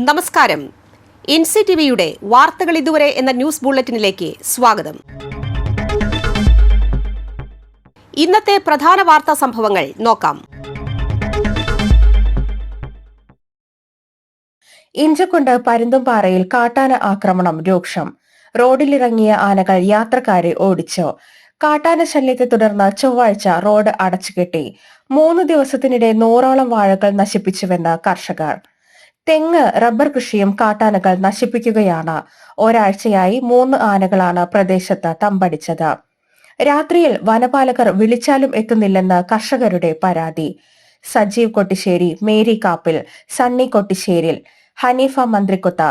നമസ്കാരം. NCTVയുടെ വാർത്തകൾ ഇതുവരെ എന്ന ന്യൂസ് ബുള്ളറ്റിനിലേക്ക് സ്വാഗതം. ഇന്നത്തെ പ്രധാന വാർത്താ സംഭവങ്ങൾ നോക്കാം. ഇഞ്ചക്കുണ്ട് പരുന്തുംപാറയിൽ കാട്ടാന ആക്രമണം രൂക്ഷം. റോഡിലിറങ്ങിയ ആനകൾ യാത്രക്കാരെ ഓടിച്ചു. കാട്ടാന ശല്യത്തെ തുടർന്ന് ചൊവ്വാഴ്ച റോഡ് അടച്ചുകെട്ടി. 3 ദിവസത്തിനിടെ 100ഓളം വാഴകൾ നശിപ്പിച്ചുവെന്ന് കർഷകർ. തെങ്ങ്, റബ്ബർ കൃഷിയും കാട്ടാനകൾ നശിപ്പിക്കുകയാണ്. ഒരാഴ്ചയായി 3 ആനകളാണ് പ്രദേശത്ത് തമ്പടിച്ചത്. രാത്രിയിൽ വനപാലകർ വിളിച്ചാലും എത്തുന്നില്ലെന്ന് കർഷകരുടെ പരാതി. സജീവ് കൊട്ടിശ്ശേരി, മേരി കാപ്പിൽ, സണ്ണി കൊട്ടിശ്ശേരിൽ, ഹനീഫ മന്ത്രിക്കുത്ത,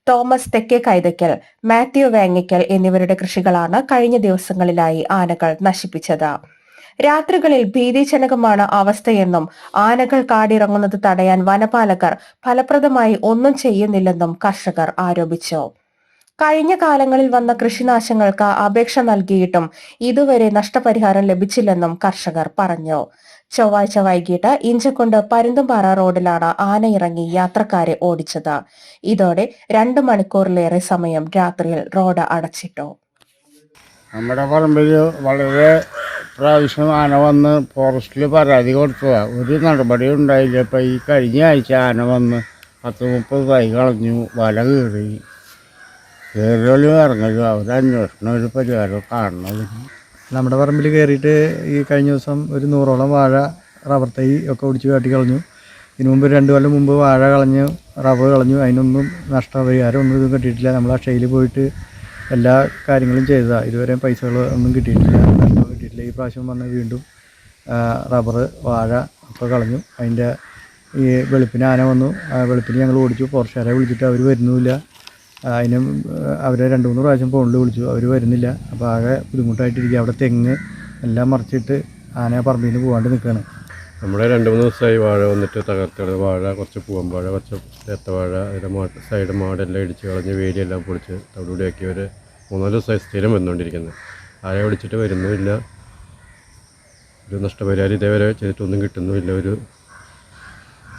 തോമസ് തെക്കേ കൈതയ്ക്കൽ, മാത്യു വേങ്ങയ്ക്കൽ എന്നിവരുടെ കൃഷികളാണ് കഴിഞ്ഞ ദിവസങ്ങളിലായി ആനകൾ നശിപ്പിച്ചത്. രാത്രികളിൽ ഭീതിജനകമാണ് അവസ്ഥയെന്നും ആനകൾ കാടിറങ്ങുന്നത് തടയാൻ വനപാലകർ ഫലപ്രദമായി ഒന്നും ചെയ്യുന്നില്ലെന്നും കർഷകർ ആരോപിച്ചു. കഴിഞ്ഞ കാലങ്ങളിൽ വന്ന കൃഷിനാശങ്ങൾക്ക് അപേക്ഷ നൽകിയിട്ടും ഇതുവരെ നഷ്ടപരിഹാരം ലഭിച്ചില്ലെന്നും കർഷകർ പറഞ്ഞു. ചൊവ്വാഴ്ച വൈകിട്ട് ഇഞ്ചക്കുണ്ട് പരുന്തുംപാറ റോഡിലാണ് ആനയിറങ്ങി യാത്രക്കാരെ ഓടിച്ചത്. ഇതോടെ 2 മണിക്കൂറിലേറെ സമയം രാത്രിയിൽ റോഡ് അടച്ചിട്ടു. നമ്മുടെ പറമ്പിൽ വളരെ പ്രാവശ്യം ആന വന്ന് ഫോറസ്റ്റിൽ പരാതി കൊടുത്തതാണ്. ഒരു നടപടി ഉണ്ടായില്ല. ഇപ്പം ഈ കഴിഞ്ഞ ആഴ്ച ആന വന്ന് 10-30 തൈ കളഞ്ഞു, വല കയറിയോലും ഇറങ്ങുക. ഒരു അന്വേഷണം, ഒരു പരിഹാരം കാണുന്നത്. നമ്മുടെ പറമ്പിൽ കയറിയിട്ട് ഈ കഴിഞ്ഞ ദിവസം ഒരു 100ഓളം വാഴ, റബ്ബർ തൈ ഒക്കെ ഒടിച്ച് കാട്ടി കളഞ്ഞു. ഇതിനു മുമ്പ് 2 കൊല്ലം മുമ്പ് വാഴ കളഞ്ഞു, റബ്ബർ കളഞ്ഞു. അതിനൊന്നും നഷ്ടപരിഹാരം ഒന്നും ഇതും കിട്ടിയിട്ടില്ല. നമ്മൾ അക്ഷയയിൽ പോയിട്ട് എല്ലാ കാര്യങ്ങളും ചെയ്തതാണ്. ഇതുവരെ പൈസകൾ ഒന്നും കിട്ടിയിട്ടില്ല, നഷ്ടം കിട്ടിയിട്ടില്ല. ഈ പ്രാവശ്യം വന്ന് വീണ്ടും റബ്ബർ, വാഴ ഒക്കെ കളഞ്ഞു. അതിൻ്റെ ഈ വെളുപ്പിന് ആന വന്നു. വെളുപ്പിന് ഞങ്ങൾ ഓടിച്ചു. ഫോറസ്റ്റുകാരെ വിളിച്ചിട്ട് അവർ വരുന്നുമില്ല. അതിനും അവരെ 2-3 പ്രാവശ്യം ഫോണിൽ വിളിച്ചു, അവർ വരുന്നില്ല. അപ്പോൾ ആകെ ബുദ്ധിമുട്ടായിട്ടിരിക്കുക. അവിടെ തെങ്ങ് എല്ലാം മറിച്ചിട്ട് ആന പറമ്പിൽ നിന്ന് പോകാണ്ട് നിൽക്കുകയാണ്. നമ്മുടെ 2-3 ദിവസമായി വാഴ വന്നിട്ട് തകർത്തത്. വാഴ, കുറച്ച് പൂവൻ വാഴ, കുറച്ച് ഏത്തവാഴ, അതിൻ്റെ സൈഡ് മാടെല്ലാം ഇടിച്ച് കളഞ്ഞ് വേലിയെല്ലാം പൊളിച്ച് തവിടുകൂടിയാക്കി ഒരു 3-4 ദിവസമായി സ്ഥിരം വന്നുകൊണ്ടിരിക്കുന്നത്. ആരെ വിളിച്ചിട്ട് വരുന്നുമില്ല. ഒരു നഷ്ടപരിഹാരം ഇതേവരെ ചെയ്തിട്ടൊന്നും കിട്ടുന്നുമില്ല.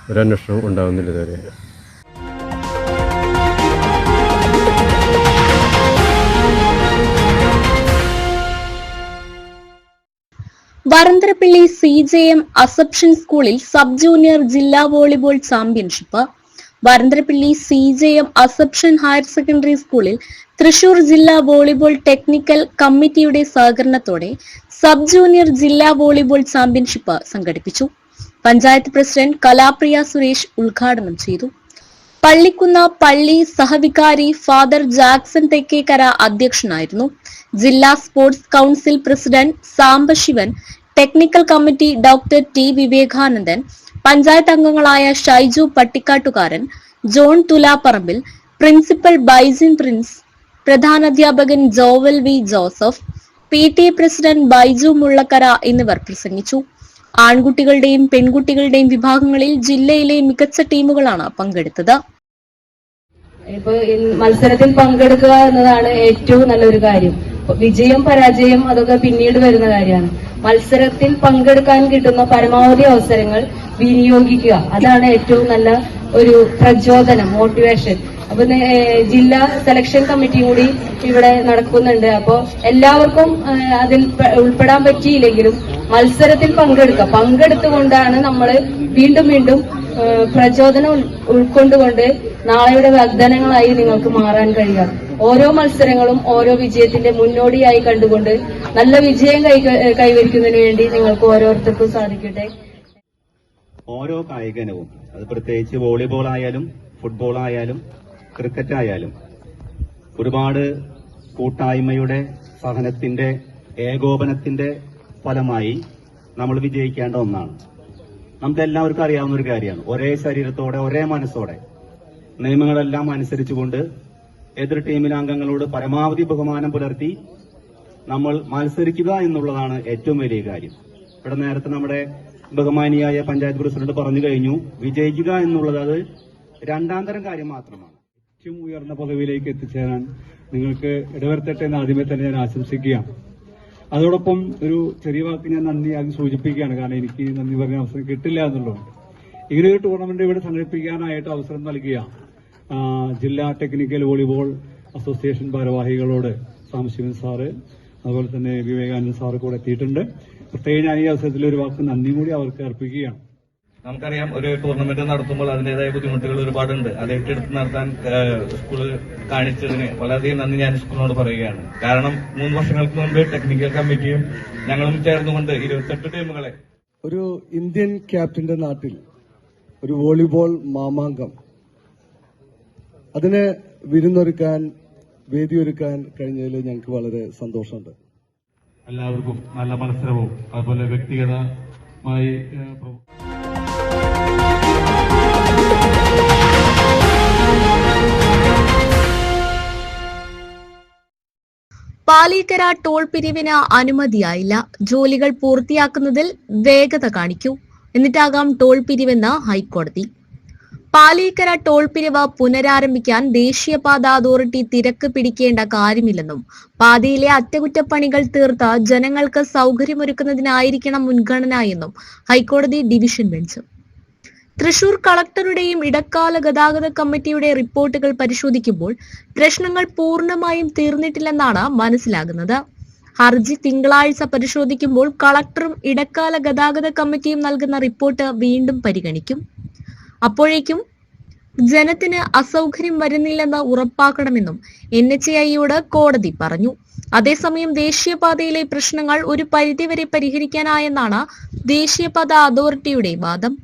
ഒരു അന്വേഷണവും ഉണ്ടാകുന്നില്ല ഇതുവരെ. വരന്തരപ്പള്ളി CJM അസംപ്ഷൻ സ്കൂളിൽ സബ് ജൂനിയർ ജില്ലാ volleyball championship. Varantharappilly CJM assumption higher secondary സ്കൂളിൽ തൃശൂർ ജില്ലാ വോളിബോൾ ടെക്നിക്കൽ കമ്മിറ്റിയുടെ സഹകരണത്തോടെ സബ് ജൂനിയർ ജില്ലാ വോളിബോൾ ചാമ്പ്യൻഷിപ്പ് സംഘടിപ്പിച്ചു. പഞ്ചായത്ത് പ്രസിഡന്റ് കലാപ്രിയ സുരേഷ് ഉദ്ഘാടനം ചെയ്തു. പള്ളിക്കുന്ന പള്ളി സഹവികാരി ഫാദർ ജാക്സൺ തെക്കേക്കര അധ്യക്ഷനായിരുന്നു. ജില്ലാ sports council president Sambasivan, technical committee doctor T Vivekanandan, panchayat അംഗങ്ങളായ ഷൈജു പട്ടിക്കാട്ടുകാരൻ, ജോൺ തുലാപ്പറമ്പിൽ, പ്രിൻസിപ്പൽ ബൈസിൻ പ്രിൻസ്, പ്രധാനാധ്യാപകൻ ജോവൽ V Joseph, PTA president Baiju Mullakkara എന്നിവർ പ്രസംഗിച്ചു. ആൺകുട്ടികളുടെയും പെൺകുട്ടികളുടെയും വിഭാഗങ്ങളിൽ ജില്ലയിലെ മികച്ച ടീമുകളാണ് പങ്കെടുത്തത്. ഇപ്പൊ മത്സരത്തിൽ പങ്കെടുക്കുക എന്നതാണ് ഏറ്റവും നല്ലൊരു കാര്യം. വിജയം പരാജയം അതൊക്കെ പിന്നീട് വരുന്ന കാര്യമാണ്. മത്സരത്തിൽ പങ്കെടുക്കാൻ കിട്ടുന്ന പരമാവധി അവസരങ്ങൾ വിനിയോഗിക്കുക, അതാണ് ഏറ്റവും നല്ല ഒരു പ്രചോദനം, മോട്ടിവേഷൻ. അപ്പൊ ജില്ലാ സെലക്ഷൻ കമ്മിറ്റി കൂടി ഇവിടെ നടക്കുന്നുണ്ട്. അപ്പോ എല്ലാവർക്കും അതിൽ ഉൾപ്പെടാൻ പറ്റിയില്ലെങ്കിലും മത്സരത്തിൽ പങ്കെടുത്തുകൊണ്ടാണ് നമ്മൾ വീണ്ടും പ്രചോദനം ഉൾക്കൊണ്ടുകൊണ്ട് നാളെയുടെ വാഗ്ദാനങ്ങളായി നിങ്ങൾക്ക് മാറാൻ കഴിയുക. ഓരോ മത്സരങ്ങളും ഓരോ വിജയത്തിന്റെ മുന്നോടിയായി കണ്ടുകൊണ്ട് നല്ല വിജയം കൈവരിക്കുന്നതിന് വേണ്ടി നിങ്ങൾക്ക് ഓരോരുത്തർക്കും സാധിക്കട്ടെ. ഓരോ കായിക ഇനവും, അത് പ്രത്യേകിച്ച് വോളിബോൾ ആയാലും ഫുട്ബോൾ ആയാലും ക്രിക്കറ്റ് ആയാലും, ഒരുപാട് കൂട്ടായ്മയുടെ, സഹനത്തിന്റെ, ഏകോപനത്തിന്റെ ഫലമായി നമ്മൾ വിജയിക്കേണ്ട ഒന്നാണ്. നമുക്ക് എല്ലാവർക്കും അറിയാവുന്ന ഒരു കാര്യമാണ്. ഒരേ ശരീരത്തോടെ, ഒരേ മനസ്സോടെ, നിയമങ്ങളെല്ലാം അനുസരിച്ചുകൊണ്ട് എതിർ ടീമിലെ അംഗങ്ങളോട് പരമാവധി ബഹുമാനം പുലർത്തി നമ്മൾ മത്സരിക്കുക എന്നുള്ളതാണ് ഏറ്റവും വലിയ കാര്യം. ഇവിടെ നേരത്തെ നമ്മുടെ ബഹുമാനിയായ പഞ്ചായത്ത് പ്രസിഡന്റ് പറഞ്ഞു കഴിഞ്ഞു, വിജയിക്കുക എന്നുള്ളത് അത് 2ാം തരം കാര്യം മാത്രമാണ്. ഏറ്റവും ഉയർന്ന പദവിയിലേക്ക് എത്തിച്ചേരാൻ നിങ്ങൾക്ക് ഇടവരുത്തട്ടെ എന്ന് ആദ്യമേ തന്നെ ഞാൻ ആശംസിക്കുകയാണ്. അതോടൊപ്പം ഒരു ചെറിയ വാക്ക് ഞാൻ നന്ദി ആദ്യം സൂചിപ്പിക്കുകയാണ്. കാരണം എനിക്ക് നന്ദി പറയാൻ അവസരം കിട്ടില്ല എന്നുള്ളതുകൊണ്ട് ഇങ്ങനെയൊരു ടൂർണമെന്റ് ഇവിടെ സംഘടിപ്പിക്കാനായിട്ട് അവസരം നൽകിയ ജില്ലാ ടെക്നിക്കൽ വോളിബോൾ അസോസിയേഷൻ ഭാരവാഹികളോട് സാംശിവൻ സാറ് അതുപോലെ തന്നെ വിവേകാനന്ദൻ സാറ് കൂടെ എത്തിയിട്ടുണ്ട്. പ്രത്യേകം ഞാൻ ഈ അവസരത്തിൽ ഒരു വാക്ക് നന്ദി കൂടി അവർക്ക് അർപ്പിക്കുകയാണ്. നമുക്കറിയാം, ഒരു ടൂർണമെന്റ് നടത്തുമ്പോൾ അതിന്റേതായ ബുദ്ധിമുട്ടുകൾ ഒരുപാടുണ്ട്. അത് ഏറ്റെടുത്ത് നടത്താൻ സ്കൂള് കാണിച്ചതിന് വളരെയധികം നന്ദി ഞാൻ സ്കൂളിനോട് പറയുകയാണ്. കാരണം 3 വർഷങ്ങൾക്ക് മുൻപ് ടെക്നിക്കൽ കമ്മിറ്റിയും ഞങ്ങളും ചേർന്നുകൊണ്ട് 28 ടീമുകളെ ഒരു ഇന്ത്യൻ ക്യാപ്റ്റന്റെ നാട്ടിൽ ഒരു വോളിബോൾ മാമാങ്കം, അതിന് വിരുന്നൊരുക്കാൻ, വേദിയൊരുക്കാൻ കഴിഞ്ഞതിൽ ഞങ്ങൾക്ക് വളരെ സന്തോഷമുണ്ട്. എല്ലാവർക്കും നല്ല മത്സരവും അതുപോലെ വ്യക്തിഗതമായി പാലീക്കര ടോൾ പിരിവിന് അനുമതിയായില്ല. ജോലികൾ പൂർത്തിയാക്കുന്നതിൽ വേഗത കാണിക്കൂ, എന്നിട്ടാകാം ടോൾ പിരിവെന്ന് ഹൈക്കോടതി. പാലീക്കര ടോൾ പിരിവ് പുനരാരംഭിക്കാൻ ദേശീയപാത അതോറിറ്റി തിരക്ക് പിടിക്കേണ്ട കാര്യമില്ലെന്നും പാതയിലെ അറ്റകുറ്റപ്പണികൾ തീർത്ത് ജനങ്ങൾക്ക് സൗകര്യമൊരുക്കുന്നതിനായിരിക്കണം മുൻഗണന എന്നും ഹൈക്കോടതി ഡിവിഷൻ ബെഞ്ച്. തൃശൂർ കളക്ടറുടെയും ഇടക്കാല ഗതാഗത കമ്മിറ്റിയുടെ റിപ്പോർട്ടുകൾ പരിശോധിക്കുമ്പോൾ പ്രശ്നങ്ങൾ പൂർണ്ണമായും തീർന്നിട്ടില്ലെന്നാണ് മനസ്സിലാകുന്നത്. ഹർജി തിങ്കളാഴ്ച പരിശോധിക്കുമ്പോൾ കളക്ടറും ഇടക്കാല ഗതാഗത കമ്മിറ്റിയും നൽകുന്ന റിപ്പോർട്ട് വീണ്ടും പരിഗണിക്കും. അപ്പോഴേക്കും ജനത്തിന് അസൗകര്യം വരുന്നില്ലെന്ന് ഉറപ്പാക്കണമെന്നും NHAIയോട് കോടതി പറഞ്ഞു. അതേസമയം ദേശീയപാതയിലെ പ്രശ്നങ്ങൾ ഒരു പരിധിവരെ പരിഹരിക്കാനായെന്നാണ് ദേശീയപാത അതോറിറ്റിയുടെ വാദം.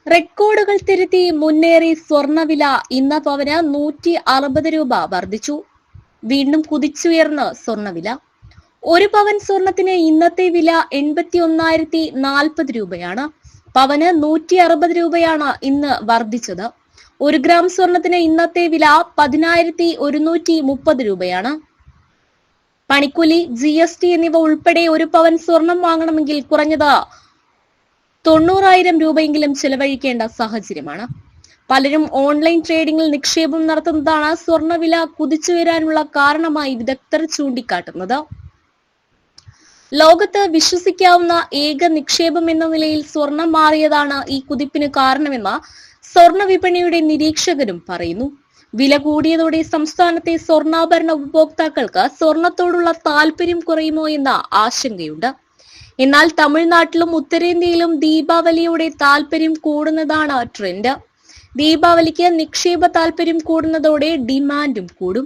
റെക്കോർഡുകൾ തിരുത്തി മുന്നേറി സ്വർണവില. ഇന്ന് പവന് 160 രൂപ വർദ്ധിച്ചു. വീണ്ടും കുതിച്ചുയർന്ന് സ്വർണവില. 1 പവൻ സ്വർണത്തിന് ഇന്നത്തെ വില 81,040 രൂപയാണ്. പവന് 160 രൂപയാണ് ഇന്ന് വർദ്ധിച്ചത്. 1 ഗ്രാം സ്വർണത്തിന് ഇന്നത്തെ വില 10,130 രൂപയാണ്. പണിക്കൂലി, GST എന്നിവ ഉൾപ്പെടെ 1 പവൻ സ്വർണം വാങ്ങണമെങ്കിൽ കുറഞ്ഞത് 90,000 രൂപയെങ്കിലും ചെലവഴിക്കേണ്ട സാഹചര്യമാണ്. പലരും ഓൺലൈൻ ട്രേഡിംഗിൽ നിക്ഷേപം നടത്തുന്നതാണ് സ്വർണവില കുതിച്ചുയരാനുള്ള കാരണമായി വിദഗ്ധർ ചൂണ്ടിക്കാട്ടുന്നത്. ലോകത്ത് വിശ്വസിക്കാവുന്ന ഏക നിക്ഷേപം എന്ന നിലയിൽ സ്വർണം മാറിയതാണ് ഈ കുതിപ്പിന് കാരണമെന്ന് സ്വർണ വിപണിയുടെ നിരീക്ഷകരും പറയുന്നു. വില കൂടിയതോടെ സംസ്ഥാനത്തെ സ്വർണ്ണാഭരണ ഉപഭോക്താക്കൾക്ക് സ്വർണത്തോടുള്ള താല്പര്യം കുറയുമോ എന്ന ആശങ്കയുണ്ട്. എന്നാൽ തമിഴ്നാട്ടിലും ഉത്തരേന്ത്യയിലും ദീപാവലിയോടെ താല്പര്യം കൂടുന്നതാണ് ട്രെൻഡ്. ദീപാവലിക്ക് നിക്ഷേപ താല്പര്യം കൂടുന്നതോടെ ഡിമാൻഡും കൂടും.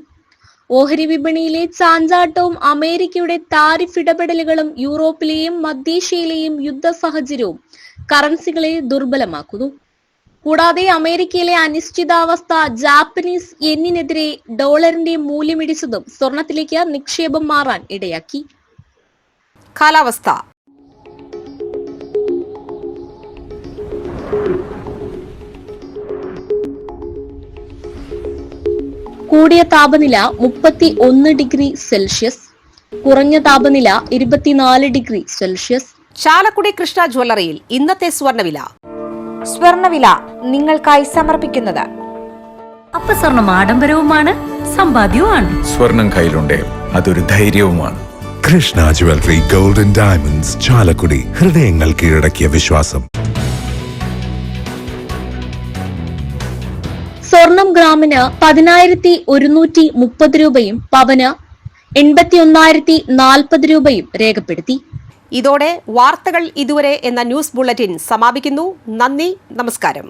ഓഹരി വിപണിയിലെ ചാഞ്ചാട്ടവും അമേരിക്കയുടെ താരിഫ് ഇടപെടലുകളും യൂറോപ്പിലെയും മധ്യേഷ്യയിലെയും യുദ്ധ സാഹചര്യവും കറൻസികളെ ദുർബലമാക്കുന്നു. കൂടാതെ അമേരിക്കയിലെ അനിശ്ചിതാവസ്ഥ ജാപ്പനീസ് യെന്നിനെതിരെ ഡോളറിന്റെ മൂല്യമിടിച്ചതും സ്വർണത്തിലേക്ക് നിക്ഷേപം മാറാൻ ഇടയാക്കി. കാലാവസ്ഥ. കൂടിയ താപനില 31 ഡിഗ്രി സെൽഷ്യസ്, കുറഞ്ഞ താപനില 24 ഡിഗ്രി സെൽഷ്യസ്. ചാലക്കുടി കൃഷ്ണ ജ്വല്ലറിയിൽ ഇന്നത്തെ സ്വർണ്ണവില. സ്വർണ്ണവില നിങ്ങൾക്കായി സമർപ്പിക്കുന്നത് അപ്പസ്വർണം ആഡംബരവുമാണ്, സമ്പാദ്യവുമാണ്. സ്വർണം കയ്യിലുണ്ടേ അതൊരു ധൈര്യവുമാണ്. Krishna jewellery golden diamonds, Chalakudy. ഹൃദയങ്ങൾ കീഴടക്കിയ വിശ്വാസം. സ്വർണം ഗ്രാമിന് 10,130 രൂപയും പവന് 81,040 രൂപയും രേഖപ്പെടുത്തി. ഇതോടെ വാർത്തകൾ ഇതുവരെ എന്ന ന്യൂസ് ബുള്ളറ്റിൻ സമാപിക്കുന്നു. നന്ദി, നമസ്കാരം.